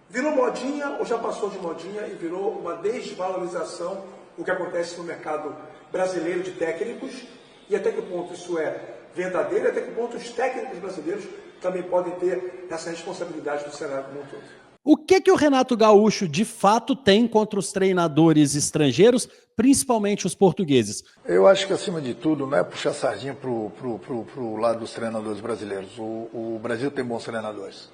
Virou modinha ou já passou de modinha e virou uma desvalorização o que acontece no mercado brasileiro de técnicos e até que ponto isso é verdadeiro e até que ponto os técnicos brasileiros também podem ter essa responsabilidade do cenário como um todo. O que o Renato Gaúcho de fato tem contra os treinadores estrangeiros, principalmente os portugueses? Eu acho que, acima de tudo, não é puxar sardinha pro lado dos treinadores brasileiros. O Brasil tem bons treinadores.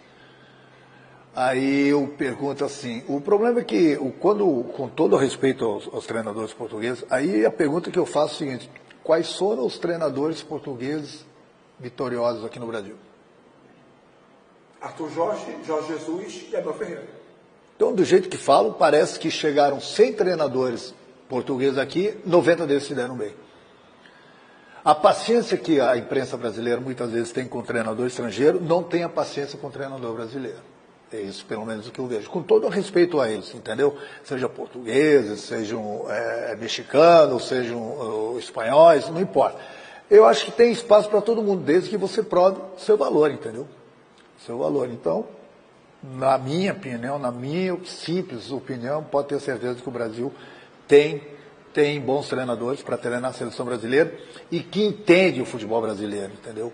Aí eu pergunto assim, o problema é que, com todo respeito aos treinadores portugueses, aí a pergunta que eu faço é a seguinte: quais foram os treinadores portugueses vitoriosos aqui no Brasil? Arthur Jorge, Jorge Jesus e Abel Ferreira. Então, do jeito que falam, parece que chegaram 100 treinadores portugueses aqui, 90 deles se deram bem. A paciência que a imprensa brasileira muitas vezes tem com o treinador estrangeiro, não tem a paciência com o treinador brasileiro. É isso, pelo menos, o que eu vejo. Com todo o respeito a eles, entendeu? Sejam portugueses, sejam mexicanos, sejam espanhóis, não importa. Eu acho que tem espaço para todo mundo, desde que você prove seu valor, entendeu? Seu valor. Então, na minha opinião, na minha simples opinião, pode ter certeza que o Brasil tem bons treinadores para treinar a seleção brasileira e que entende o futebol brasileiro, entendeu?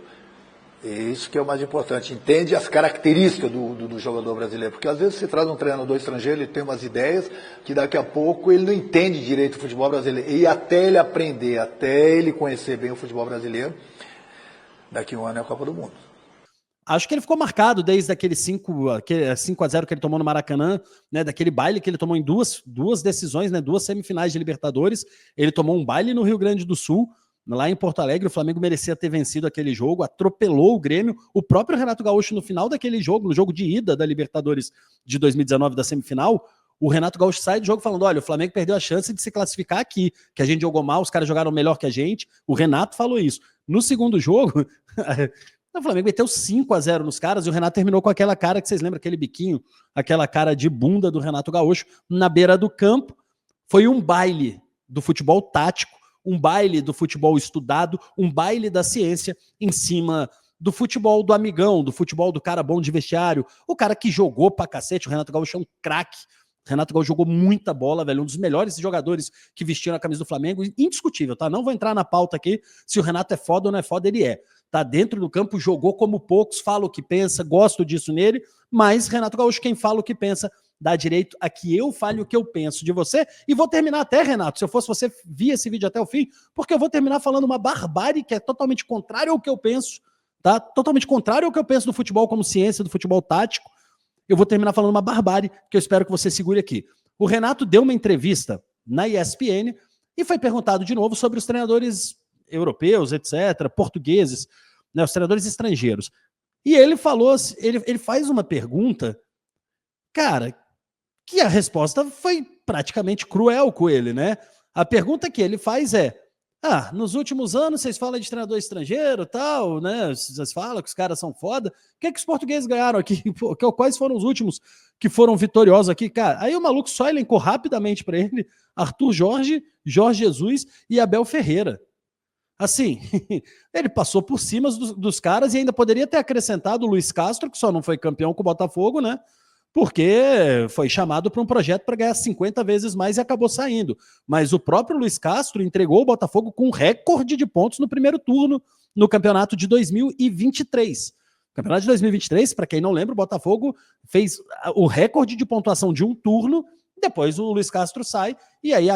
É isso que é o mais importante, entende as características do jogador brasileiro, porque às vezes você traz um treinador estrangeiro, ele tem umas ideias que daqui a pouco ele não entende direito o futebol brasileiro, e até ele aprender, até ele conhecer bem o futebol brasileiro, daqui a um ano é a Copa do Mundo. Acho que ele ficou marcado desde aquele 5-0 que ele tomou no Maracanã, né, daquele baile que ele tomou em duas decisões, né, 2 semifinais de Libertadores. Ele tomou um baile no Rio Grande do Sul, lá em Porto Alegre. O Flamengo merecia ter vencido aquele jogo, atropelou o Grêmio. O próprio Renato Gaúcho, no final daquele jogo, no jogo de ida da Libertadores de 2019, da semifinal, o Renato Gaúcho sai do jogo falando: olha, o Flamengo perdeu a chance de se classificar aqui, que a gente jogou mal, os caras jogaram melhor que a gente. O Renato falou isso. No segundo jogo... O Flamengo meteu 5-0 nos caras e o Renato terminou com aquela cara que vocês lembram, aquele biquinho, aquela cara de bunda do Renato Gaúcho na beira do campo. Foi um baile do futebol tático, um baile do futebol estudado, um baile da ciência em cima do futebol do amigão, do futebol do cara bom de vestiário, o cara que jogou pra cacete. O Renato Gaúcho é um craque. O Renato Gaúcho jogou muita bola, velho, um dos melhores jogadores que vestiram a camisa do Flamengo, indiscutível, tá? Não vou entrar na pauta aqui se o Renato é foda ou não é foda, ele é. Tá dentro do campo, jogou como poucos, fala o que pensa, gosto disso nele, mas Renato Gaúcho, quem fala o que pensa, dá direito a que eu fale o que eu penso de você. E vou terminar até, Renato, se eu fosse você, via esse vídeo até o fim, porque eu vou terminar falando uma barbárie que é totalmente contrária ao que eu penso, tá? Totalmente contrário ao que eu penso do futebol como ciência, do futebol tático. Eu vou terminar falando uma barbárie que eu espero que você segure aqui. O Renato deu uma entrevista na ESPN e foi perguntado de novo sobre os treinadores europeus, etc., portugueses, né, os treinadores estrangeiros. E ele falou, ele faz uma pergunta, cara, que a resposta foi praticamente cruel com ele, né? A pergunta que ele faz é: nos últimos anos vocês falam de treinador estrangeiro, tal, né? Vocês falam que os caras são foda. O que é que os portugueses ganharam aqui? Quais foram os últimos que foram vitoriosos aqui, cara? Aí o maluco só elencou rapidamente para ele Arthur Jorge, Jorge Jesus e Abel Ferreira. Assim, ele passou por cima dos caras e ainda poderia ter acrescentado o Luiz Castro, que só não foi campeão com o Botafogo, né? Porque foi chamado para um projeto para ganhar 50 vezes mais e acabou saindo. Mas o próprio Luiz Castro entregou o Botafogo com recorde de pontos no primeiro turno no campeonato de 2023. O campeonato de 2023, para quem não lembra, o Botafogo fez o recorde de pontuação de um turno, depois o Luiz Castro sai e aí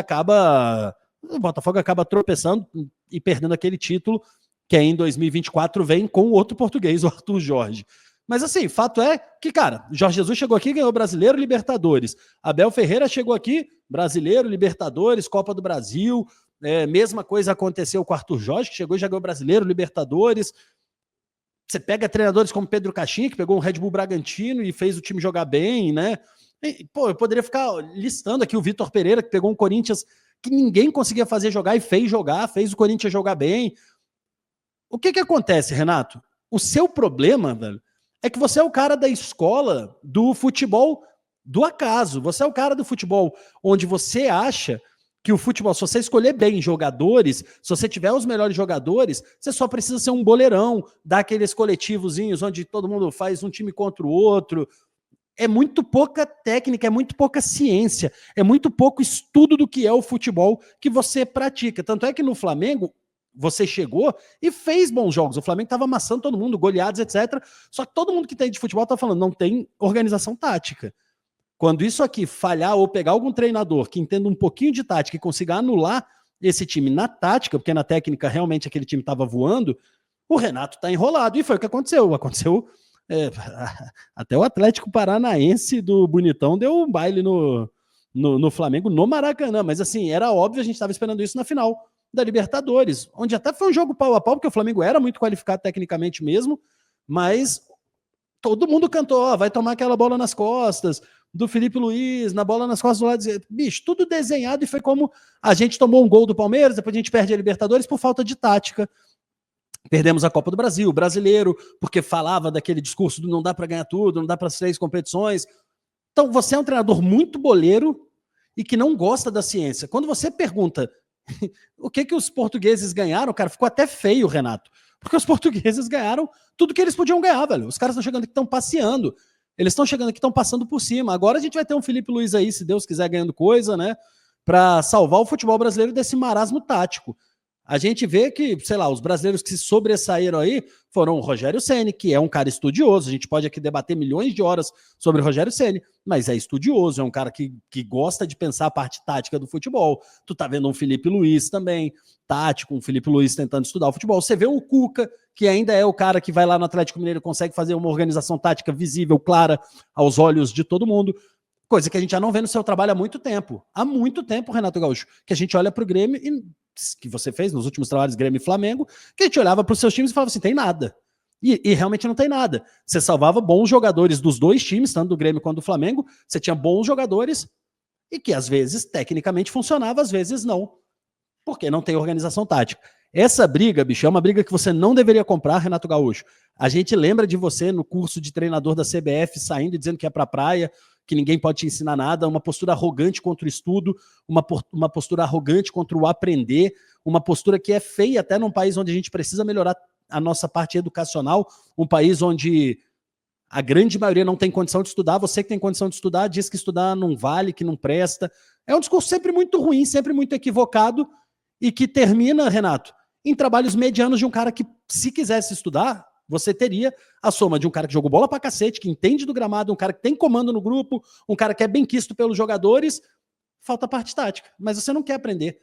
o Botafogo acaba tropeçando e perdendo aquele título, que aí em 2024 vem com o outro português, o Arthur Jorge. Mas assim, fato é que, cara, Jorge Jesus chegou aqui e ganhou Brasileiro, Libertadores. Abel Ferreira chegou aqui, Brasileiro, Libertadores, Copa do Brasil. Mesma coisa aconteceu com o Arthur Jorge, que chegou e já ganhou Brasileiro, Libertadores. Você pega treinadores como Pedro Caixinha, que pegou um Red Bull Bragantino e fez o time jogar bem, né? E, pô, eu poderia ficar listando aqui o Vitor Pereira, que pegou um Corinthians que ninguém conseguia fazer jogar e fez o Corinthians jogar bem. O que acontece, Renato? O seu problema, velho, é que você é o cara da escola do futebol do acaso. Você é o cara do futebol onde você acha que o futebol, se você escolher bem jogadores, se você tiver os melhores jogadores, você só precisa ser um boleirão, dar aqueles coletivozinhos onde todo mundo faz um time contra o outro. é muito pouca técnica, é muito pouca ciência, é muito pouco estudo do que é o futebol que você pratica. Tanto é que no Flamengo, você chegou e fez bons jogos. O Flamengo estava amassando todo mundo, goleados, etc. Só que todo mundo que tem de futebol está falando, não tem organização tática. Quando isso aqui falhar ou pegar algum treinador que entenda um pouquinho de tática e consiga anular esse time na tática, porque na técnica realmente aquele time estava voando, o Renato está enrolado. E foi o que aconteceu. Até o Atlético Paranaense do Bonitão deu um baile no Flamengo, no Maracanã. Mas assim, era óbvio, a gente estava esperando isso na final da Libertadores, onde até foi um jogo pau a pau, porque o Flamengo era muito qualificado tecnicamente mesmo, mas todo mundo cantou, ó, vai tomar aquela bola nas costas do Felipe Luiz, na bola nas costas do lado direito. Bicho, tudo desenhado, e foi como a gente tomou um gol do Palmeiras, depois a gente perde a Libertadores por falta de tática. Perdemos a Copa do Brasil, o brasileiro, porque falava daquele discurso do não dá para ganhar tudo, não dá para as 3 competições. Então, você é um treinador muito boleiro e que não gosta da ciência. Quando você pergunta o que os portugueses ganharam, cara, ficou até feio, Renato. Porque os portugueses ganharam tudo que eles podiam ganhar, velho. Os caras estão chegando aqui, estão passeando. Eles estão chegando aqui, estão passando por cima. Agora a gente vai ter um Felipe Luiz aí, se Deus quiser, ganhando coisa, né? Para salvar o futebol brasileiro desse marasmo tático. A gente vê que, sei lá, os brasileiros que se sobressaíram aí foram o Rogério Ceni, que é um cara estudioso. A gente pode aqui debater milhões de horas sobre o Rogério Ceni, mas é estudioso, é um cara que gosta de pensar a parte tática do futebol. Tu tá vendo um Felipe Luiz também, tático, um Felipe Luiz tentando estudar o futebol. Você vê o Cuca, que ainda é o cara que vai lá no Atlético Mineiro e consegue fazer uma organização tática visível, clara, aos olhos de todo mundo. Coisa que a gente já não vê no seu trabalho há muito tempo. Há muito tempo, Renato Gaúcho, que a gente olha pro Grêmio e que você fez nos últimos trabalhos, Grêmio e Flamengo, que a gente olhava para os seus times e falava assim, tem nada. E realmente não tem nada. Você salvava bons jogadores dos dois times, tanto do Grêmio quanto do Flamengo, você tinha bons jogadores e que às vezes tecnicamente funcionava, às vezes não. Porque não tem organização tática. Essa briga, bicho, é uma briga que você não deveria comprar, Renato Gaúcho. A gente lembra de você no curso de treinador da CBF saindo e dizendo que é pra praia, que ninguém pode te ensinar nada, uma postura arrogante contra o estudo, uma postura arrogante contra o aprender, uma postura que é feia até num país onde a gente precisa melhorar a nossa parte educacional, um país onde a grande maioria não tem condição de estudar, você que tem condição de estudar diz que estudar não vale, que não presta. É um discurso sempre muito ruim, sempre muito equivocado e que termina, Renato, em trabalhos medianos de um cara que, se quisesse estudar, você teria a soma de um cara que jogou bola pra cacete, que entende do gramado, um cara que tem comando no grupo, um cara que é bem quisto pelos jogadores. Falta a parte tática, mas você não quer aprender.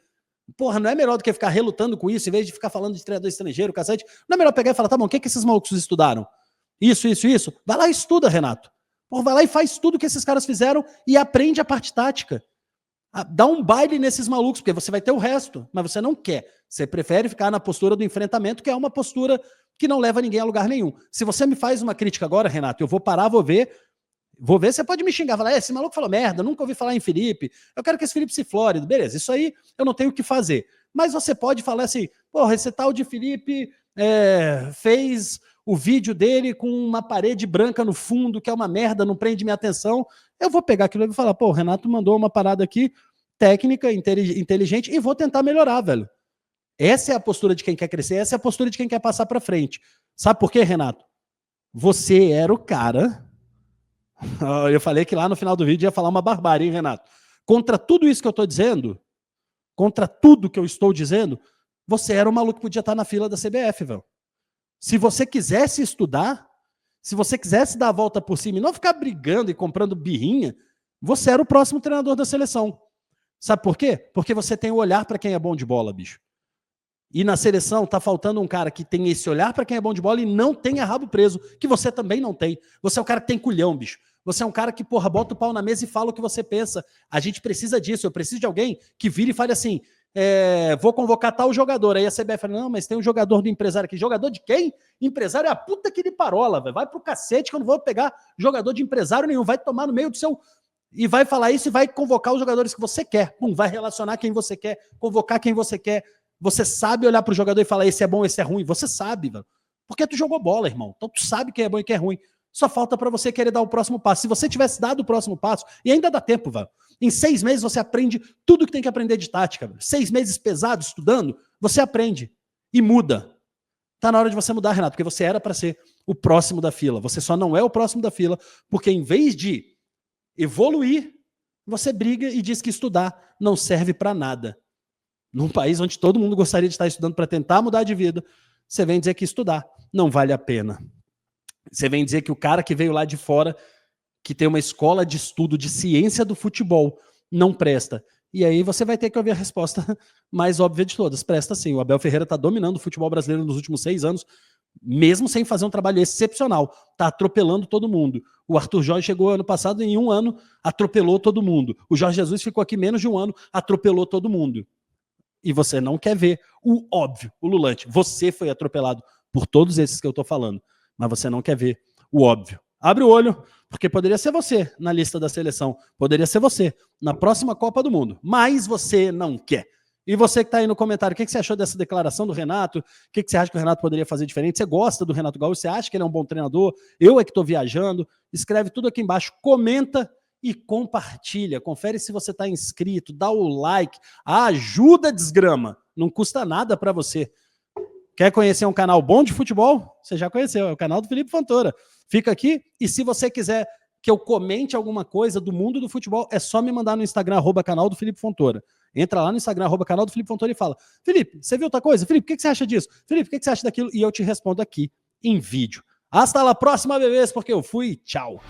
Porra, não é melhor do que ficar relutando com isso, em vez de ficar falando de treinador estrangeiro, cacete? Não é melhor pegar e falar, tá bom, o que esses malucos estudaram? Isso. Vai lá e estuda, Renato. Porra, vai lá e faz tudo que esses caras fizeram e aprende a parte tática. Dá um baile nesses malucos, porque você vai ter o resto, mas você não quer. Você prefere ficar na postura do enfrentamento, que é uma postura que não leva ninguém a lugar nenhum. Se você me faz uma crítica agora, Renato, eu vou parar, vou ver, você pode me xingar, falar, esse maluco falou merda, nunca ouvi falar em Felipe, eu quero que esse Felipe se flore, beleza, isso aí eu não tenho o que fazer. Mas você pode falar assim, porra, esse tal de Felipe fez o vídeo dele com uma parede branca no fundo, que é uma merda, não prende minha atenção. Eu vou pegar aquilo e vou falar, pô, o Renato mandou uma parada aqui, técnica, inteligente, e vou tentar melhorar, velho. Essa é a postura de quem quer crescer, essa é a postura de quem quer passar para frente. Sabe por quê, Renato? Você era o cara... Eu falei que lá no final do vídeo ia falar uma barbárie, hein, Renato? Contra tudo isso que eu estou dizendo, contra tudo que eu estou dizendo, você era o maluco que podia estar na fila da CBF, velho. Se você quisesse estudar, se você quisesse dar a volta por cima e não ficar brigando e comprando birrinha, você era o próximo treinador da seleção. Sabe por quê? Porque você tem o olhar para quem é bom de bola, bicho. E na seleção tá faltando um cara que tem esse olhar para quem é bom de bola e não tenha rabo preso, que você também não tem. Você é um cara que tem culhão, bicho. Você é um cara que, porra, bota o pau na mesa e fala o que você pensa. A gente precisa disso. Eu preciso de alguém que vire e fale assim, vou convocar tal jogador. Aí a CBF fala, não, mas tem um jogador do empresário aqui. Jogador de quem? Empresário é a puta que lhe parola, velho. Vai pro cacete que eu não vou pegar jogador de empresário nenhum. Vai tomar no meio do seu... E vai falar isso e vai convocar os jogadores que você quer. Pum, vai relacionar quem você quer, convocar quem você quer. Você sabe olhar pro jogador e falar, esse é bom, esse é ruim. Você sabe, velho. Porque tu jogou bola, irmão. Então tu sabe quem é bom e quem é ruim. Só falta para você querer dar o próximo passo. Se você tivesse dado o próximo passo, e ainda dá tempo, velho. Em 6 meses você aprende tudo que tem que aprender de tática, velho. 6 meses pesado, estudando, você aprende. E muda. Tá na hora de você mudar, Renato, porque você era para ser o próximo da fila. Você só não é o próximo da fila porque, em vez de evoluir, você briga e diz que estudar não serve para nada. Num país onde todo mundo gostaria de estar estudando para tentar mudar de vida, você vem dizer que estudar não vale a pena. Você vem dizer que o cara que veio lá de fora, que tem uma escola de estudo de ciência do futebol, não presta. E aí você vai ter que ouvir a resposta mais óbvia de todas. Presta sim. O Abel Ferreira está dominando o futebol brasileiro nos últimos 6 anos, mesmo sem fazer um trabalho excepcional. Está atropelando todo mundo. O Arthur Jorge chegou ano passado, em 1 ano, atropelou todo mundo. O Jorge Jesus ficou aqui menos de 1 ano, atropelou todo mundo. E você não quer ver o óbvio, o Lulante. Você foi atropelado por todos esses que eu estou falando, mas você não quer ver o óbvio. Abre o olho, porque poderia ser você na lista da seleção, poderia ser você na próxima Copa do Mundo, mas você não quer. E você que está aí no comentário, o que você achou dessa declaração do Renato? O que você acha que o Renato poderia fazer diferente? Você gosta do Renato Gaúcho? Você acha que ele é um bom treinador? Eu é que estou viajando? Escreve tudo aqui embaixo, comenta e compartilha. Confere se você está inscrito, dá o like, ajuda, desgrama. Não custa nada para você. Quer conhecer um canal bom de futebol? Você já conheceu, é o canal do Felipe Fontoura. Fica aqui, e se você quiser que eu comente alguma coisa do mundo do futebol, é só me mandar no Instagram, @canal do Felipe Fontoura. Entra lá no Instagram, @canal do Felipe Fontoura e fala: Felipe, você viu outra coisa? Felipe, o que você acha disso? Felipe, o que você acha daquilo? E eu te respondo aqui, em vídeo. Hasta la próxima, bebês, porque eu fui. Tchau.